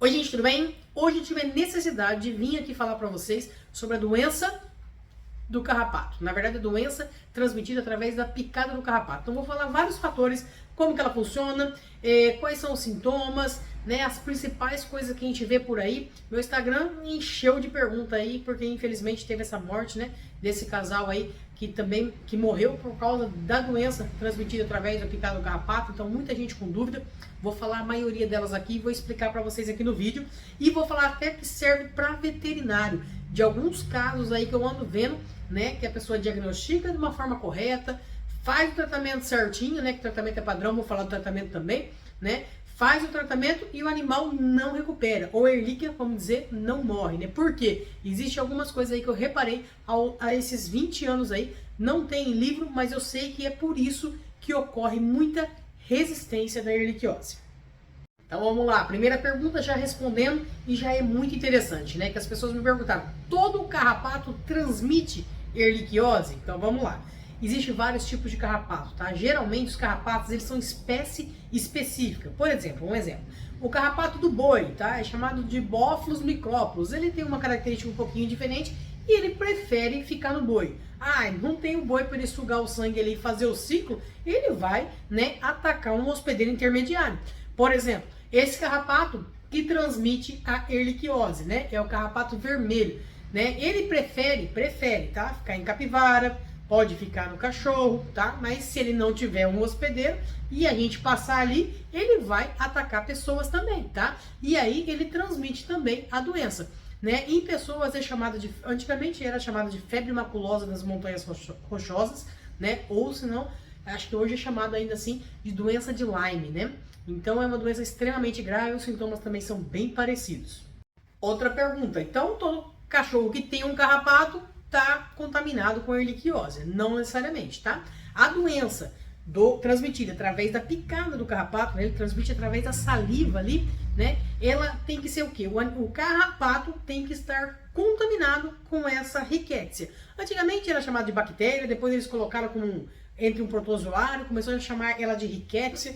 Oi gente, tudo bem? Hoje eu tive a necessidade de vir aqui falar para vocês sobre a doença do carrapato. Na verdade, a doença transmitida através da picada do carrapato. Então, vou falar vários fatores, como que ela funciona, quais são os sintomas, né, as principais coisas que a gente vê por aí. Meu Instagram encheu de pergunta aí, porque infelizmente teve essa morte, né, desse casal aí que morreu por causa da doença transmitida através da picada do carrapato. Então, muita gente com dúvida. Vou falar a maioria delas aqui, vou explicar para vocês aqui no vídeo e vou falar até que serve para veterinário, de alguns casos aí que eu ando vendo, né, que a pessoa diagnostica de uma forma correta, faz o tratamento certinho, né, que o tratamento é padrão, vou falar do tratamento também, né, faz o tratamento e o animal não recupera, ou Ehrlichia, vamos dizer, não morre, né, por quê? Existem algumas coisas aí que eu reparei a esses 20 anos aí, não tem livro, mas eu sei que é por isso que ocorre muita resistência da erliquiose. Então vamos lá, primeira pergunta já respondendo e já é muito interessante, né? Que as pessoas me perguntaram, todo carrapato transmite erliquiose? Então vamos lá. Existem vários tipos de carrapato, tá? Geralmente os carrapatos, eles são espécie específica. Por exemplo, o carrapato do boi, tá? É chamado de Bófilos micrópolos. Ele tem uma característica um pouquinho diferente e ele prefere ficar no boi. Ah, não tem o boi para ele sugar o sangue ali e fazer o ciclo, ele vai, né, atacar um hospedeiro intermediário. Por exemplo, esse carrapato que transmite a erliquiose, né, é o carrapato vermelho, né? Ele prefere, tá? Ficar em capivara, pode ficar no cachorro, tá? Mas se ele não tiver um hospedeiro e a gente passar ali, ele vai atacar pessoas também, tá? E aí ele transmite também a doença. Né? Em pessoas é chamada de, antigamente era chamada de febre maculosa das montanhas rochosas, né? Ou se não, acho que hoje é chamado ainda assim de doença de Lyme, né? Então é uma doença extremamente grave, os sintomas também são bem parecidos. Outra pergunta, então todo cachorro que tem um carrapato está contaminado com erliquiose? Não necessariamente, tá? A doença transmitida através da picada do carrapato, né? Ele transmite através da saliva ali, né? Ela tem que ser o quê? O carrapato tem que estar contaminado com essa rickettsia. Antigamente era chamada de bactéria, depois eles colocaram entre um protozoário, começou a chamar ela de rickettsia.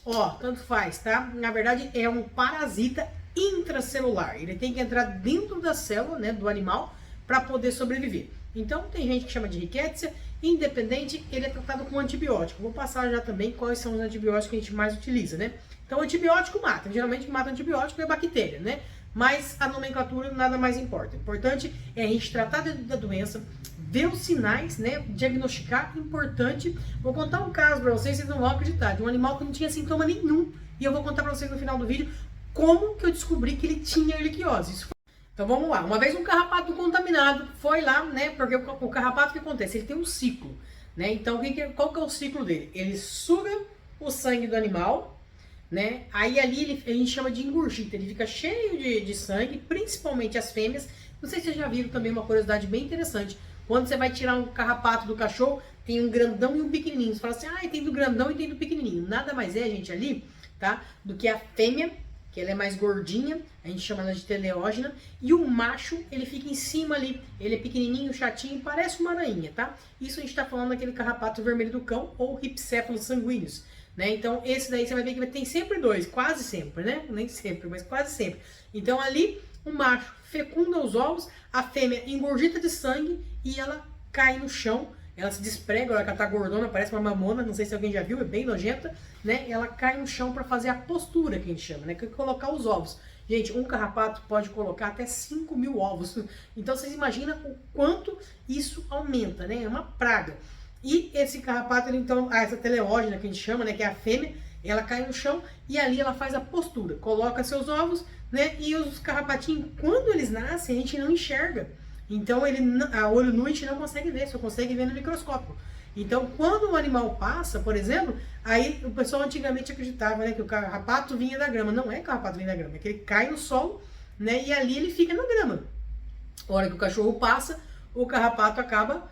Ó, tanto faz, tá? Na verdade é um parasita intracelular. Ele tem que entrar dentro da célula, né, do animal para poder sobreviver. Então tem gente que chama de rickettsia, independente, ele é tratado com antibiótico. Vou passar já também quais são os antibióticos que a gente mais utiliza, né? Então antibiótico mata, geralmente mata antibiótico é bactéria, né? Mas a nomenclatura nada mais importa. O importante é a gente tratar da doença, ver os sinais, né? Diagnosticar, importante. Vou contar um caso para vocês não vão acreditar, de um animal que não tinha sintoma nenhum. E eu vou contar para vocês no final do vídeo como que eu descobri que ele tinha erliquiose. Então vamos lá, uma vez um carrapato contaminado foi lá, né, porque o carrapato, o que acontece? Ele tem um ciclo, né, então qual que é o ciclo dele? Ele suga o sangue do animal, né, aí ali a gente chama de engurgita, ele fica cheio de sangue, principalmente as fêmeas. Não sei se vocês já viram também uma curiosidade bem interessante, quando você vai tirar um carrapato do cachorro, tem um grandão e um pequenininho, você fala assim, ah, tem do grandão e tem do pequenininho, nada mais é, gente, ali, tá, do que a fêmea, que ela é mais gordinha, a gente chama ela de teleógena, e o macho, ele fica em cima ali, ele é pequenininho, chatinho, parece uma aranha, tá? Isso a gente tá falando daquele carrapato vermelho do cão, ou Rhipcephalus sanguíneos, né? Então, esse daí você vai ver que tem sempre dois, quase sempre, né? Nem sempre, mas quase sempre. Então, ali, o macho fecunda os ovos, a fêmea engurgita de sangue e ela cai no chão. Ela se desprega, ela tá gordona, parece uma mamona, não sei se alguém já viu, é bem nojenta, né? Ela cai no chão para fazer a postura, que a gente chama, né? Que é colocar os ovos. Gente, um carrapato pode colocar até 5.000 ovos. Então, vocês imaginam o quanto isso aumenta, né? É uma praga. E esse carrapato, ele, então, essa teleógena que a gente chama, né? Que é a fêmea, ela cai no chão e ali ela faz a postura. Coloca seus ovos, né? E os carrapatinhos, quando eles nascem, a gente não enxerga. Então, a olho nu a gente não consegue ver, só consegue ver no microscópio. Então, quando o animal passa, por exemplo, aí o pessoal antigamente acreditava, né, que o carrapato vinha da grama. Não é que o carrapato vinha da grama, é que ele cai no solo, né, e ali ele fica na grama. A hora que o cachorro passa, o carrapato acaba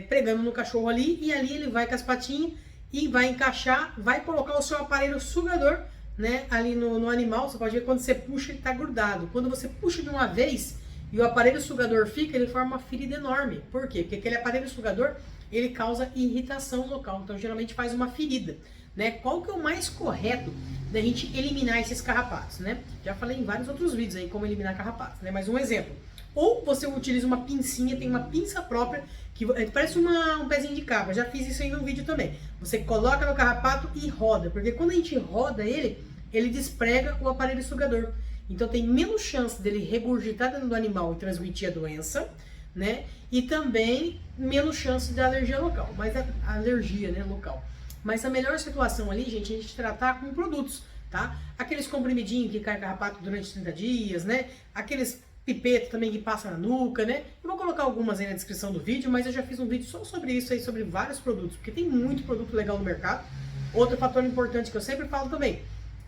pregando no cachorro ali, e ali ele vai com as patinhas e vai encaixar, vai colocar o seu aparelho sugador, né, ali no animal. Você pode ver quando você puxa, ele está grudado. Quando você puxa de uma vez e o aparelho sugador fica, ele forma uma ferida enorme. Por quê? Porque aquele aparelho sugador, ele causa irritação local, então geralmente faz uma ferida. né? Qual que é o mais correto da gente eliminar esses carrapatos, né? Já falei em vários outros vídeos aí como eliminar carrapatos, né? Mas um exemplo. Ou você utiliza uma pincinha, tem uma pinça própria, que parece um pezinho de cabra. Já fiz isso aí no vídeo também. Você coloca no carrapato e roda, porque quando a gente roda ele desprega o aparelho sugador. Então tem menos chance dele regurgitar dentro do animal e transmitir a doença, né? E também menos chance de alergia local, mas a alergia, né, local. Mas a melhor situação ali, gente, é a gente tratar com produtos, tá? Aqueles comprimidinhos que cai carrapato durante 30 dias, né? Aqueles pipetos também que passa na nuca, né? Eu vou colocar algumas aí na descrição do vídeo, mas eu já fiz um vídeo só sobre isso aí, sobre vários produtos, porque tem muito produto legal no mercado. Outro fator importante que eu sempre falo também,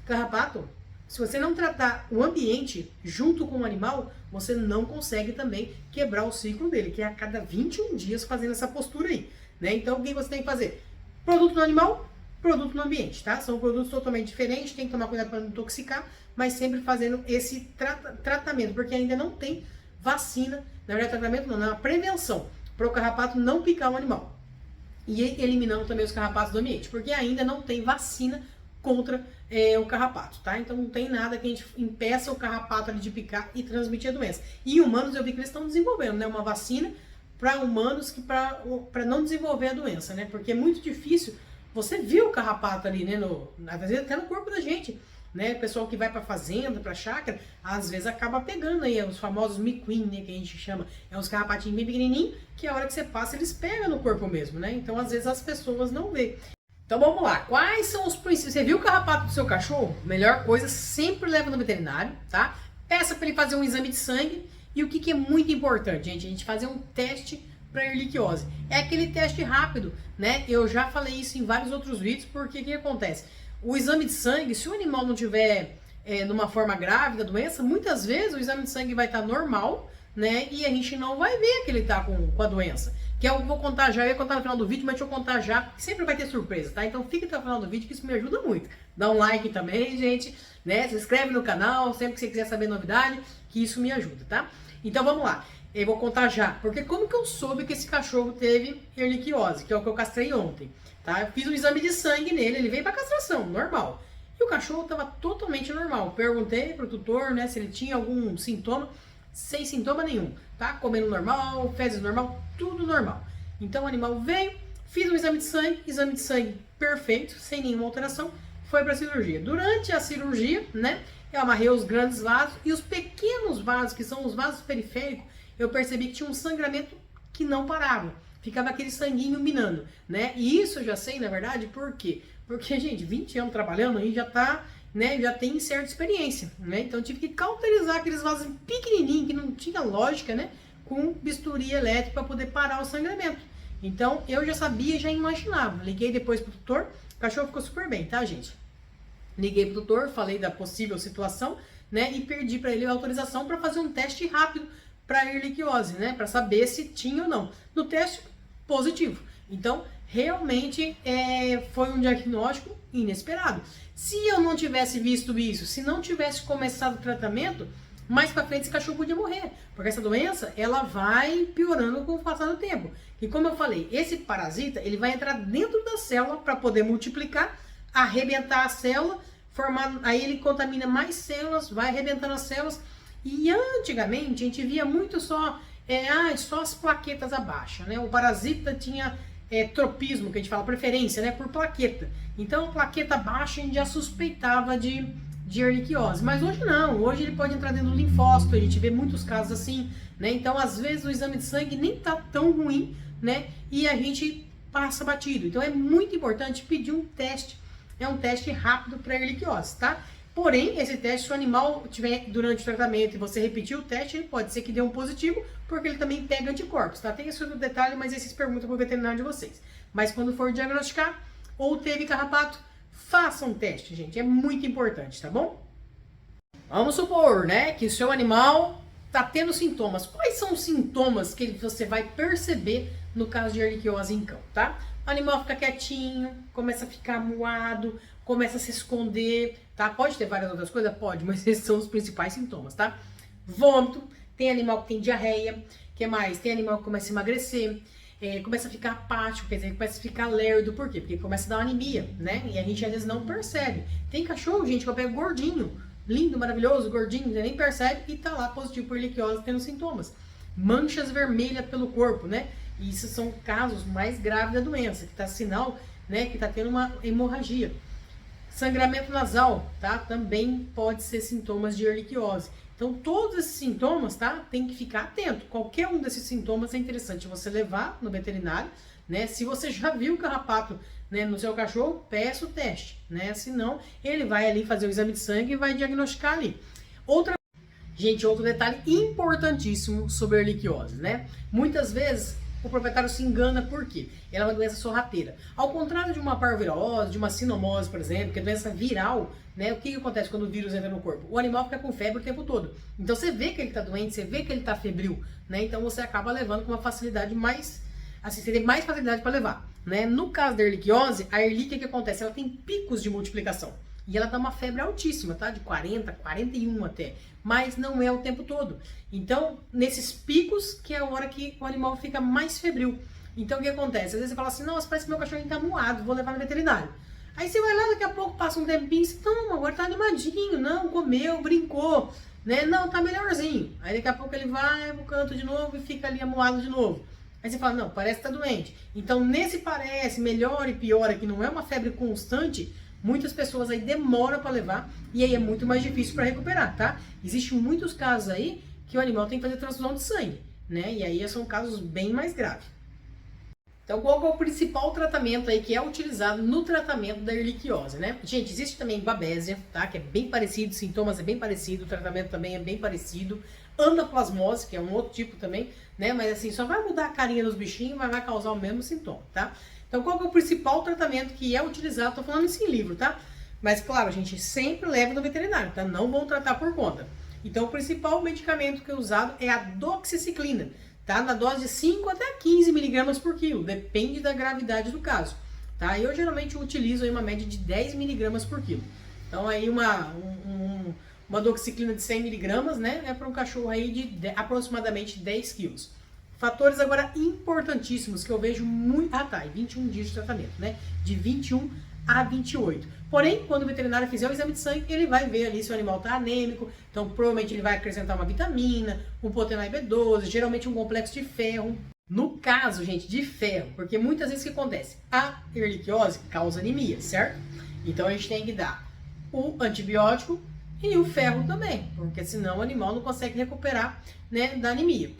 carrapato, se você não tratar o ambiente junto com o animal, você não consegue também quebrar o ciclo dele, que é a cada 21 dias fazendo essa postura aí, né? Então, o que você tem que fazer? Produto no animal, produto no ambiente, tá? São produtos totalmente diferentes, tem que tomar cuidado para não intoxicar, mas sempre fazendo esse tratamento, porque ainda não tem vacina, na verdade, tratamento não é uma prevenção para o carrapato não picar o animal. E eliminando também os carrapatos do ambiente, porque ainda não tem vacina contra o carrapato, tá? Então não tem nada que a gente impeça o carrapato ali de picar e transmitir a doença. E humanos eu vi que eles estão desenvolvendo, né, uma vacina para humanos que para não desenvolver a doença, né? Porque é muito difícil. Você viu o carrapato ali, né, às vezes até no corpo da gente, né? O pessoal que vai para fazenda, para chácara, às vezes acaba pegando aí os famosos miquim, né, que a gente chama, é uns carrapatinhos bem pequenininhos, que a hora que você passa eles pegam no corpo mesmo, né? Então às vezes as pessoas não vê. Então vamos lá, quais são os princípios? Você viu o carrapato do seu cachorro? Melhor coisa, sempre leva no veterinário, tá? Peça para ele fazer um exame de sangue. E o que é muito importante, gente? A gente fazer um teste para erliquiose. É aquele teste rápido, né? Eu já falei isso em vários outros vídeos, porque o que acontece? O exame de sangue, se o animal não tiver numa forma grave da doença, muitas vezes o exame de sangue vai estar normal, né? E a gente não vai ver que ele está com a doença. Que eu vou contar já, eu ia contar no final do vídeo, mas deixa eu contar já, porque sempre vai ter surpresa, tá? Então fica até o final do vídeo, que isso me ajuda muito. Dá um like também, gente, né? Se inscreve no canal, sempre que você quiser saber novidade, que isso me ajuda, tá? Então vamos lá, eu vou contar já, porque como que eu soube que esse cachorro teve erliquiose, que é o que eu castrei ontem, tá? Eu fiz um exame de sangue nele, ele veio para castração, normal. E o cachorro estava totalmente normal. Perguntei pro tutor, né, se ele tinha algum sintoma, sem sintoma nenhum, tá? Comendo normal, fezes normal, tudo normal. Então o animal veio, fiz um exame de sangue perfeito, sem nenhuma alteração, foi para a cirurgia. Durante a cirurgia, né, eu amarrei os grandes vasos e os pequenos vasos, que são os vasos periféricos, eu percebi que tinha um sangramento que não parava. Ficava aquele sanguinho minando, né? E isso eu já sei, na verdade, por quê? Porque, gente, 20 anos trabalhando aí já tá, né, já tem certa experiência, né? Então eu tive que cauterizar aqueles vasos pequenininhos, que não tinha lógica, né? Com bisturi elétrico para poder parar o sangramento. Então eu já sabia, já imaginava. Liguei depois pro tutor, o cachorro ficou super bem, tá, gente? Liguei pro tutor, falei da possível situação, né? E pedi para ele a autorização para fazer um teste rápido para erliquiose, né? Para saber se tinha ou não. No teste, positivo. Então, realmente foi um diagnóstico inesperado. Se eu não tivesse visto isso, se não tivesse começado o tratamento, mais para frente esse cachorro podia morrer. Porque essa doença, ela vai piorando com o passar do tempo. E como eu falei, esse parasita, ele vai entrar dentro da célula para poder multiplicar, arrebentar a célula, aí ele contamina mais células, vai arrebentando as células. E antigamente a gente via muito só as plaquetas abaixo, né? O parasita tinha tropismo, que a gente fala, preferência, né, por plaqueta. Então a plaqueta baixa a gente já suspeitava de erliquiose. Mas hoje não, hoje ele pode entrar dentro do linfócito, a gente vê muitos casos assim, né? Então às vezes o exame de sangue nem tá tão ruim, né? E a gente passa batido. Então é muito importante pedir um teste, um teste rápido para erliquiose, tá? Porém, esse teste, se o animal tiver durante o tratamento e você repetir o teste, ele pode ser que dê um positivo, porque ele também pega anticorpos, tá? Tem esse outro detalhe, mas esses perguntam para o veterinário de vocês. Mas quando for diagnosticar ou teve carrapato, faça um teste, gente. É muito importante, tá bom? Vamos supor, né, que o seu animal tá tendo sintomas. Quais são os sintomas que você vai perceber no caso de erliquiose em cão, tá? O animal fica quietinho, começa a ficar amuado, começa a se esconder, tá? Pode ter várias outras coisas? Pode, mas esses são os principais sintomas, tá? Vômito, tem animal que tem diarreia, que mais? Tem animal que começa a emagrecer, começa a ficar apático, quer dizer, começa a ficar lerdo. Por quê? Porque começa a dar uma anemia, né? E a gente às vezes não percebe. Tem cachorro, gente, que eu pego gordinho, lindo, maravilhoso, gordinho, você nem percebe e tá lá positivo por erliquiose tendo sintomas. Manchas vermelhas pelo corpo, né? E isso são casos mais graves da doença, que tá sinal, né, que tá tendo uma hemorragia. Sangramento nasal, tá? Também pode ser sintomas de erliquiose. Então, todos esses sintomas, tá? Tem que ficar atento. Qualquer um desses sintomas é interessante você levar no veterinário, né? Se você já viu o carrapato, né, no seu cachorro, peça o teste, né? Senão, ele vai ali fazer o exame de sangue e vai diagnosticar ali. Gente, outro detalhe importantíssimo sobre a erliquiose, né? Muitas vezes o proprietário se engana por quê? Ela é uma doença sorrateira. Ao contrário de uma parvovirose, de uma sinomose, por exemplo, que é doença viral, né? O que acontece quando o vírus entra no corpo? O animal fica com febre o tempo todo. Então você vê que ele está doente, você vê que ele está febril, né? Então você acaba levando com uma facilidade mais, assim, você tem mais facilidade para levar, né? No caso da erliquiose, a erlíquia, o que acontece? Ela tem picos de multiplicação. E ela dá uma febre altíssima, tá? De 40, 41 até. Mas não é o tempo todo. Então, nesses picos, que é a hora que o animal fica mais febril. Então, o que acontece? Às vezes você fala assim, nossa, parece que meu cachorrinho tá moado, vou levar no veterinário. Aí você vai lá, daqui a pouco passa um tempinho, você, não, agora tá animadinho, não, comeu, brincou, né? Não, tá melhorzinho. Aí daqui a pouco ele vai pro canto de novo e fica ali amuado de novo. Aí você fala, não, parece que tá doente. Então, nesse parece, melhora e piora, que não é uma febre constante, muitas pessoas aí demoram para levar e aí é muito mais difícil para recuperar, tá? Existem muitos casos aí que o animal tem que fazer transfusão de sangue, né? E aí são casos bem mais graves. Então, qual é o principal tratamento aí que é utilizado no tratamento da erliquiose, né? Gente, existe também babésia, tá? Que é bem parecido, sintomas é bem parecido, o tratamento também é bem parecido. Anaplasmose, que é um outro tipo também, né? Mas assim, só vai mudar a carinha dos bichinhos, mas vai causar o mesmo sintoma, tá? Então, qual é o principal tratamento que é utilizado? Tô falando isso em livro, tá? Mas, claro, a gente sempre leva no veterinário, tá? Não vão tratar por conta. Então, o principal medicamento que é usado é a doxiciclina, tá? Na dose de 5 até 15 miligramas por quilo, depende da gravidade do caso, tá? Eu geralmente utilizo aí uma média de 10 miligramas por quilo. Então, aí uma doxiciclina de 100 miligramas, né? É para um cachorro aí de aproximadamente 10 quilos. Fatores agora importantíssimos que eu vejo muito... Ah, tá, 21 dias de tratamento, né? De 21 a 28. Porém, quando o veterinário fizer o exame de sangue, ele vai ver ali se o animal está anêmico. Então, provavelmente ele vai acrescentar uma vitamina, um Potenai B12, geralmente um complexo de ferro. No caso, gente, de ferro, porque muitas vezes o que acontece? A erliquiose causa anemia, certo? Então, a gente tem que dar o antibiótico e o ferro também, porque senão o animal não consegue recuperar, né, da anemia.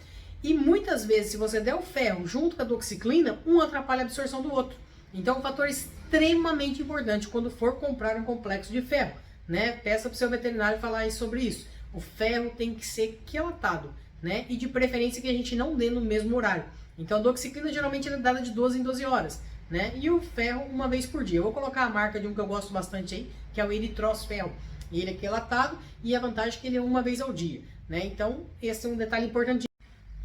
E muitas vezes, se você der o ferro junto com a doxiciclina, um atrapalha a absorção do outro. Então, é um fator extremamente importante quando for comprar um complexo de ferro, né? Peça para o seu veterinário falar sobre isso. O ferro tem que ser quelatado, né? E de preferência que a gente não dê no mesmo horário. Então, a doxiciclina geralmente é dada de 12 em 12 horas, né? E o ferro uma vez por dia. Eu vou colocar a marca de um que eu gosto bastante aí, que é o Eritros Ferro. E ele é quelatado e a vantagem é que ele é uma vez ao dia, né? Então, esse é um detalhe importante.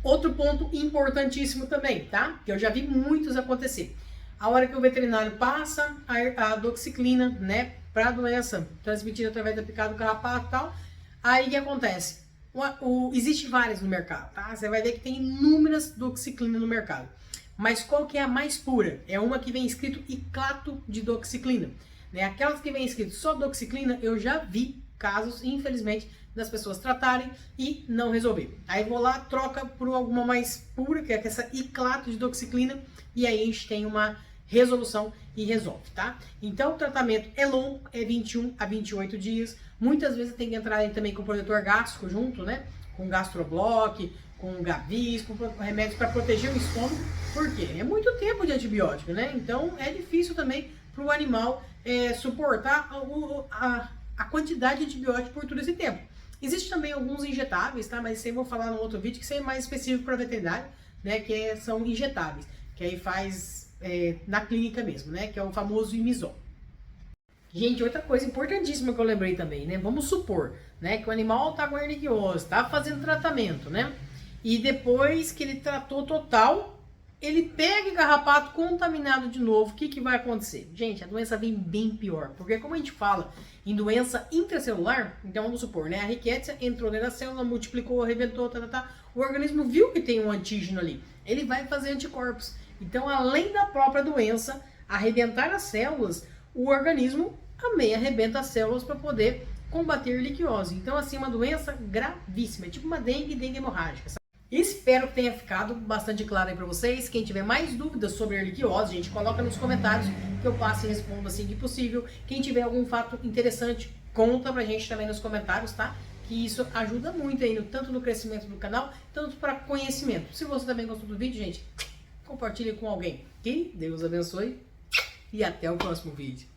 Outro ponto importantíssimo também, tá? Que eu já vi muitos acontecer. A hora que o veterinário passa a doxiciclina, né, para a doença transmitida através da picada do carrapato e tal, aí o que acontece? Existe várias no mercado, tá? Você vai ver que tem inúmeras doxiclina no mercado. Mas qual que é a mais pura? É uma que vem escrito iclato de doxiclina, né? Aquelas que vem escrito só doxiclina, eu já vi casos, infelizmente, das pessoas tratarem e não resolver. Aí vou lá, troca por alguma mais pura, que é essa iclato de doxiclina, e aí a gente tem uma resolução e resolve, tá? Então o tratamento é longo, é 21 a 28 dias. Muitas vezes tem que entrar aí também com protetor gástrico junto, né? Com gastroblock, com gavis, com remédios para proteger o estômago. Por quê? É muito tempo de antibiótico, né? Então é difícil também para o animal suportar a quantidade de antibiótico por todo esse tempo. Existem também alguns injetáveis, tá? Mas isso aí eu vou falar no outro vídeo, que isso é mais específico para veterinário, né? Que são injetáveis, que aí faz na clínica mesmo, né? Que é o famoso Imizol. Gente, outra coisa importantíssima que eu lembrei também, né? Vamos supor, né, que o animal tá com erliquiose, tá fazendo tratamento, né? E depois que ele tratou total, ele pega carrapato contaminado de novo, o que vai acontecer? Gente, a doença vem bem pior, porque como a gente fala em doença intracelular, então vamos supor, né, a Rickettsia entrou dentro da célula, multiplicou, arrebentou, o organismo viu que tem um antígeno ali, ele vai fazer anticorpos, Então, além da própria doença arrebentar as células, o organismo também arrebenta as células para poder combater erliquiose. Então, assim, é uma doença gravíssima, é tipo uma dengue hemorrágica. Sabe? Espero que tenha ficado bastante claro aí para vocês. Quem tiver mais dúvidas sobre erliquiose, gente, coloca nos comentários que eu passo e respondo assim que possível. Quem tiver algum fato interessante, conta pra gente também nos comentários, tá? Que isso ajuda muito aí, tanto no crescimento do canal, tanto para conhecimento. Se você também gostou do vídeo, gente, compartilhe com alguém. Que Deus abençoe e até o próximo vídeo.